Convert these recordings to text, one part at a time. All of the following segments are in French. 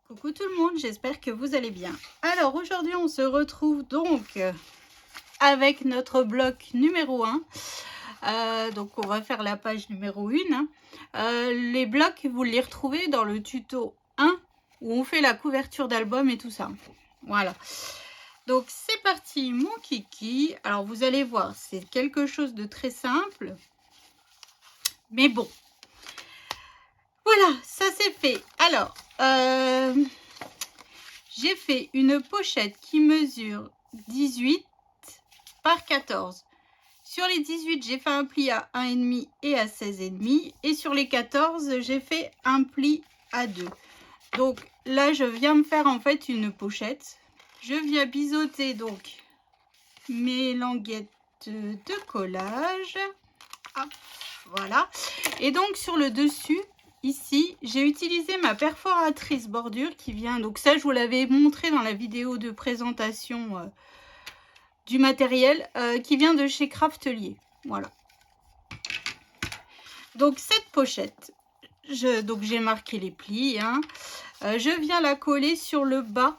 Coucou tout le monde, j'espère que vous allez bien. Alors aujourd'hui on se retrouve donc avec notre bloc numéro 1. Donc on va faire la page numéro 1. Les blocs vous les retrouvez dans le tuto 1 où on fait la couverture d'album et tout ça. Voilà. Donc c'est parti mon kiki. Alors vous allez voir, c'est quelque chose de très simple. Mais bon. Voilà, ça c'est fait. Alors, j'ai fait une pochette qui mesure 18 par 14. Sur les 18, j'ai fait un pli à 1,5 et à 16,5. Et sur les 14, j'ai fait un pli à 2. Donc là, je viens me faire en fait une pochette. Je viens biseauter donc mes languettes de collage. Hop, voilà. Et donc sur le dessus, ici, j'ai utilisé ma perforatrice bordure qui vient, donc ça je vous l'avais montré dans la vidéo de présentation du matériel, qui vient de chez Craftelier. Voilà. Donc cette pochette, donc j'ai marqué les plis, je viens la coller sur le bas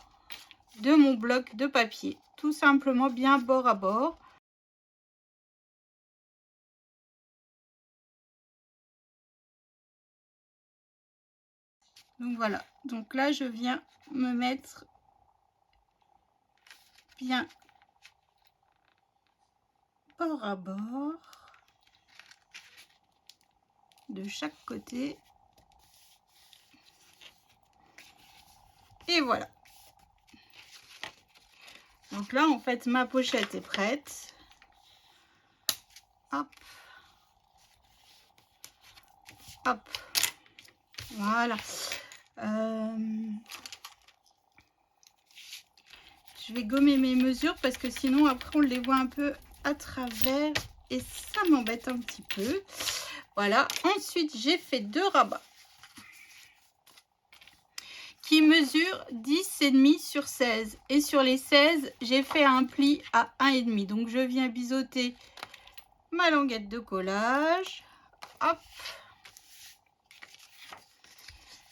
de mon bloc de papier. Tout simplement bien bord à bord. Donc voilà, donc là je viens me mettre bien bord à bord de chaque côté. Et voilà. Donc là en fait ma pochette est prête. Hop. Hop. Voilà. Je vais gommer mes mesures parce que sinon après on les voit un peu à travers et ça m'embête un petit peu. Voilà. Ensuite j'ai fait 2 rabats qui mesurent 10,5 sur 16. Et sur les 16, j'ai fait un pli à 1,5. Donc je viens biseauter ma languette de collage. Hop.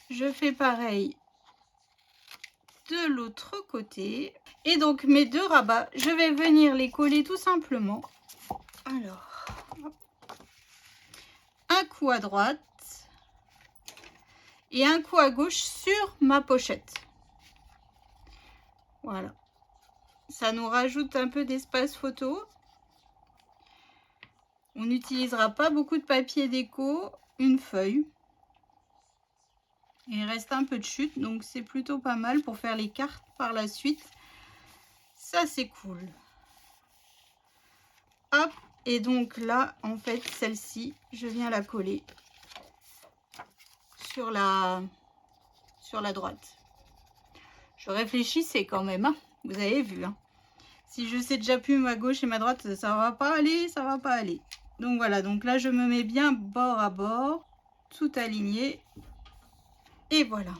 Je fais pareil de l'autre côté. Et donc mes 2 rabats, je vais venir les coller tout simplement. Alors, un coup à droite et un coup à gauche sur ma pochette. Voilà. Ça nous rajoute un peu d'espace photo. On n'utilisera pas beaucoup de papier déco, une feuille. Il reste un peu de chute, donc c'est plutôt pas mal pour faire les cartes par la suite. Ça, c'est cool. Hop, et donc là, en fait, celle-ci, je viens la coller sur la droite. Je réfléchissais quand même, hein. Vous avez vu. Hein. Si je sais déjà plus ma gauche et ma droite, ça va pas aller, ça va pas aller. Donc voilà, donc là, je me mets bien bord à bord, tout aligné. Et voilà.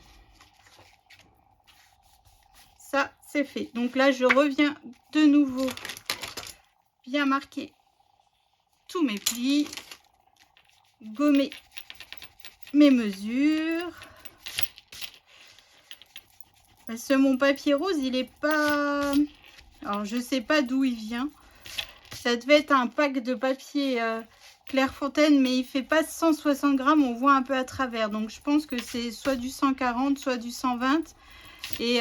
Ça, c'est fait. Donc là, je reviens de nouveau bien marquer tous mes plis, gommer mes mesures. Parce que mon papier rose, il est pas... Alors, je sais pas d'où il vient. Ça devait être un pack de papier Clairefontaine, mais il fait pas 160 grammes. On voit un peu à travers. Donc, je pense que c'est soit du 140, soit du 120. Et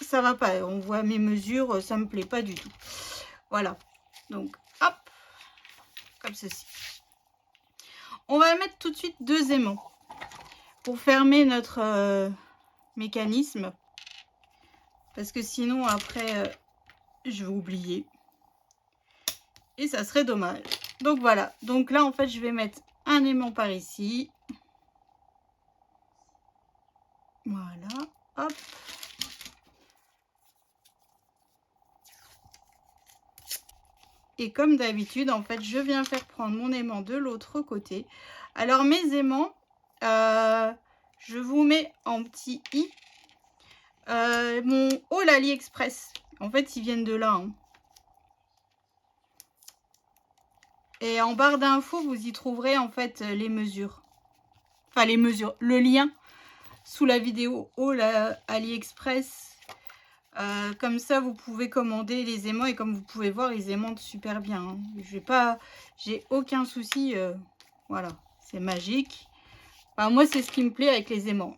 ça va pas. On voit mes mesures, ça me plaît pas du tout. Voilà. Donc, hop. Comme ceci. On va mettre tout de suite 2 aimants pour fermer notre mécanisme. Parce que sinon, après, je vais oublier. Et ça serait dommage. Donc voilà. Donc là, en fait, je vais mettre un aimant par ici. Voilà. Hop. Et comme d'habitude, en fait, je viens faire prendre mon aimant de l'autre côté. Alors, mes aimants, je vous mets en petit i. Mon haul AliExpress. En fait, ils viennent de là. Hein. Et en barre d'infos, vous y trouverez en fait les mesures. Enfin, les mesures, le lien sous la vidéo haul à AliExpress. Comme ça, vous pouvez commander les aimants et comme vous pouvez voir, ils aimantent super bien. Hein. J'ai aucun souci. Voilà, c'est magique. Enfin, moi, c'est ce qui me plaît avec les aimants.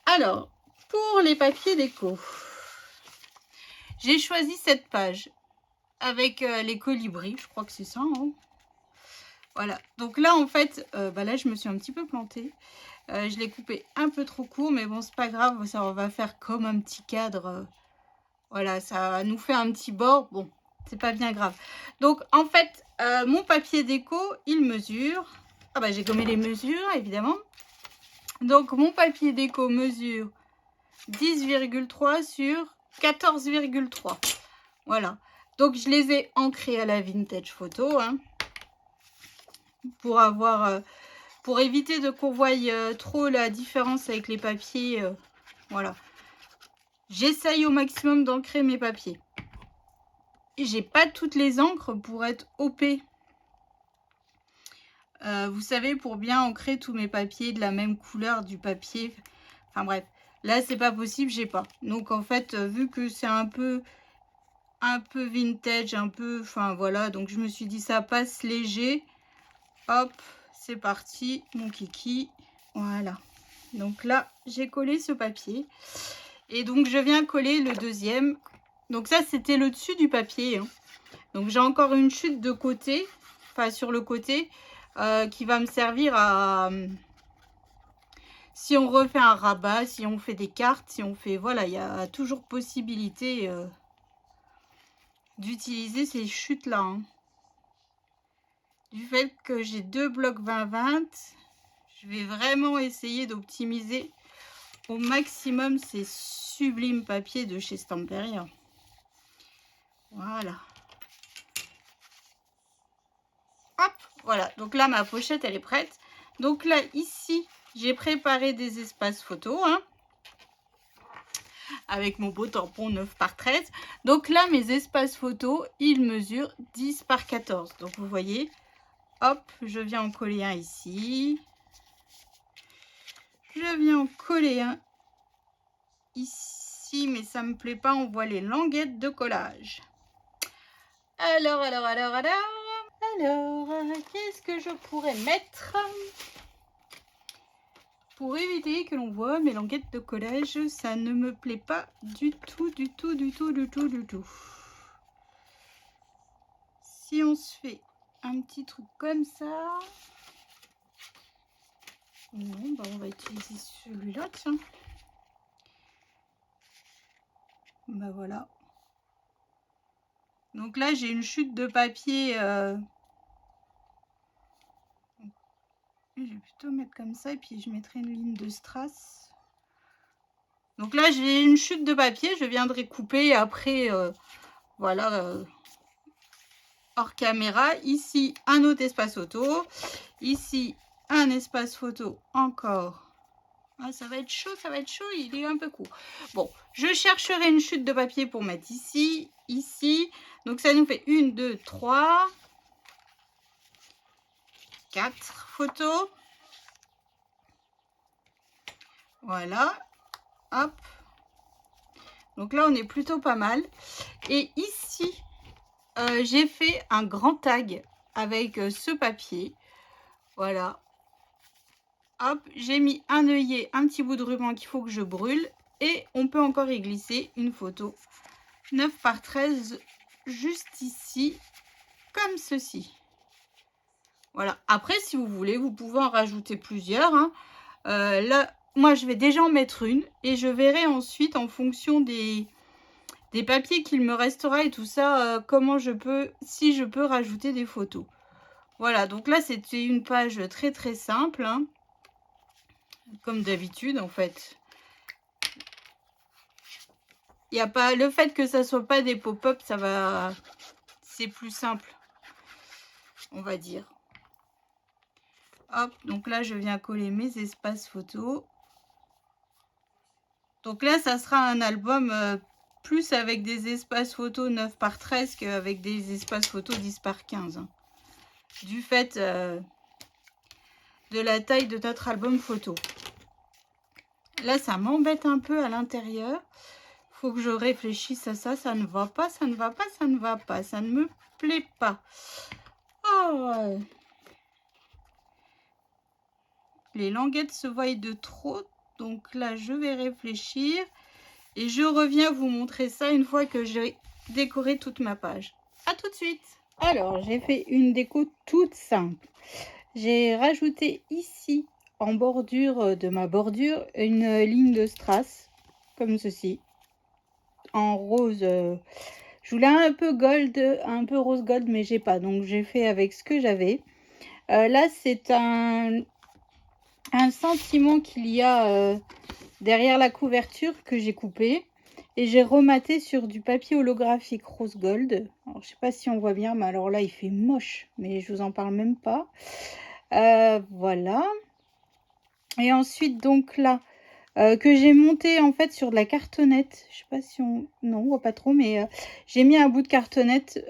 Alors, pour les papiers déco, j'ai choisi cette page avec les colibris. Je crois que c'est ça. Hein. Voilà. Donc là, en fait, là, je me suis un petit peu plantée. Je l'ai coupé un peu trop court, mais bon, c'est pas grave. Ça, on va faire comme un petit cadre. Voilà, ça nous fait un petit bord. Bon, c'est pas bien grave. Donc, en fait, mon papier déco, il mesure... Ah bah, j'ai gommé les mesures, évidemment. Donc, mon papier déco mesure 10,3 sur 14,3. Voilà. Donc, je les ai ancrés à la Vintage Photo. Hein, pour éviter de qu'on voie trop la différence avec les papiers. Voilà. J'essaye au maximum d'ancrer mes papiers. J'ai pas toutes les encres pour être OP. Vous savez, pour bien ancrer tous mes papiers de la même couleur du papier. Enfin bref, là c'est pas possible, j'ai pas. Donc en fait, vu que c'est un peu vintage, enfin voilà, donc je me suis dit ça passe léger. Hop, c'est parti, mon kiki. Voilà. Donc là, j'ai collé ce papier. Et donc je viens coller le deuxième. Donc ça, c'était le dessus du papier. Hein. Donc j'ai encore une chute de côté, enfin sur le côté, qui va me servir à... si on refait un rabat, si on fait des cartes, si on fait... Voilà, il y a toujours possibilité d'utiliser ces chutes-là. Hein. Du fait que j'ai deux blocs 20-20, je vais vraiment essayer d'optimiser au maximum ces sublimes papiers de chez Stamperia. Voilà. Hop, voilà. Donc là, ma pochette, elle est prête. Donc là, ici, j'ai préparé des espaces photos. Hein, avec mon beau tampon 9 par 13. Donc là, mes espaces photos, ils mesurent 10 par 14. Donc vous voyez, hop, je viens en coller un ici. Je viens en coller un ici, mais ça me plaît pas, on voit les languettes de collage. Alors, qu'est-ce que je pourrais mettre pour éviter que l'on voit mes languettes de collage? Ça ne me plaît pas du tout. Si on se fait un petit truc comme ça... Non, bah on va utiliser celui-là, tiens. Bah voilà. Donc là, j'ai une chute de papier. Je vais plutôt mettre comme ça et puis je mettrai une ligne de strass. Donc là, j'ai une chute de papier. Je viendrai couper après, voilà, hors caméra. Ici, un autre espace photo. Ici, un espace photo encore. Ah, ça va être chaud, il est un peu court. Bon, je chercherai une chute de papier pour mettre ici, ici. Donc ça nous fait 1, 2, 3, 4 photos. Voilà, hop. Donc là, on est plutôt pas mal. Et ici, j'ai fait un grand tag avec ce papier. Voilà. Hop, j'ai mis un œillet, un petit bout de ruban qu'il faut que je brûle. Et on peut encore y glisser une photo 9 par 13 juste ici, comme ceci. Voilà. Après, si vous voulez, vous pouvez en rajouter plusieurs. Hein. Là, moi, je vais déjà en mettre une. Et je verrai ensuite, en fonction des papiers qu'il me restera et tout ça, comment je peux, si je peux rajouter des photos. Voilà. Donc là, c'était une page très, très simple. Hein. Comme d'habitude, en fait. Il n'y a pas le fait que ça soit pas des pop-up, ça va, c'est plus simple, on va dire. Hop, donc là je viens coller mes espaces photos. Donc là ça sera un album plus avec des espaces photos 9 par 13 qu'avec des espaces photos 10 par 15. Hein. Du fait de la taille de notre album photo. Là, ça m'embête un peu à l'intérieur. Faut que je réfléchisse à ça. Ça ne va pas, ça ne va pas, ça ne va pas. Ça ne me plaît pas. Oh, les languettes se voient de trop. Donc là, je vais réfléchir. Et je reviens vous montrer ça une fois que j'ai décoré toute ma page. À tout de suite. Alors, j'ai fait une déco toute simple. J'ai rajouté ici, en bordure de ma bordure, une ligne de strass, comme ceci, en rose. Je voulais un peu gold, un peu rose gold, mais j'ai pas, donc j'ai fait avec ce que j'avais. Là, c'est un sentiment qu'il y a derrière la couverture que j'ai coupé. Et j'ai rematé sur du papier holographique rose gold. Alors, je sais pas si on voit bien, mais alors là, il fait moche. Mais je vous en parle même pas. Voilà. Et ensuite, donc là, que j'ai monté en fait sur de la cartonnette. Je sais pas si on... Non, on voit pas trop, mais j'ai mis un bout de cartonnette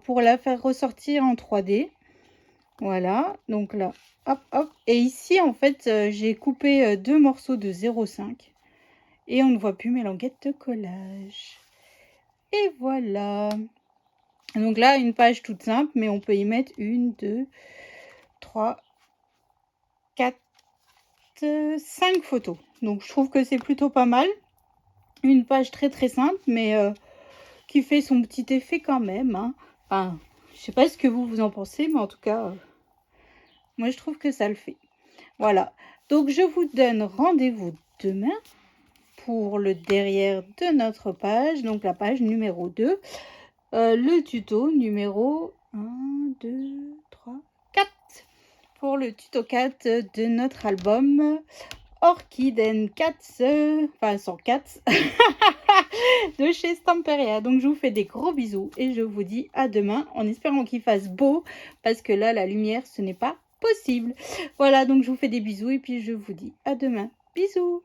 pour la faire ressortir en 3D. Voilà. Donc là, hop, hop. Et ici, en fait, j'ai coupé 2 morceaux de 0,5. Et on ne voit plus mes languettes de collage. Et voilà. Donc là, une page toute simple, mais on peut y mettre 1, 2, 3, 4, 5 photos. Donc je trouve que c'est plutôt pas mal. Une page très très simple, mais qui fait son petit effet quand même. Hein. Enfin, je sais pas ce que vous en pensez, mais en tout cas, moi je trouve que ça le fait. Voilà. Donc je vous donne rendez-vous demain pour le derrière de notre page, donc la page numéro 2. Le tuto numéro 1, 2, 3, 4 pour le tuto 4 de notre album Orchid and Cats, enfin sans cats, de chez Stamperia. Donc je vous fais des gros bisous et je vous dis à demain en espérant qu'il fasse beau parce que là la lumière ce n'est pas possible. Voilà, donc je vous fais des bisous et puis je vous dis à demain. Bisous.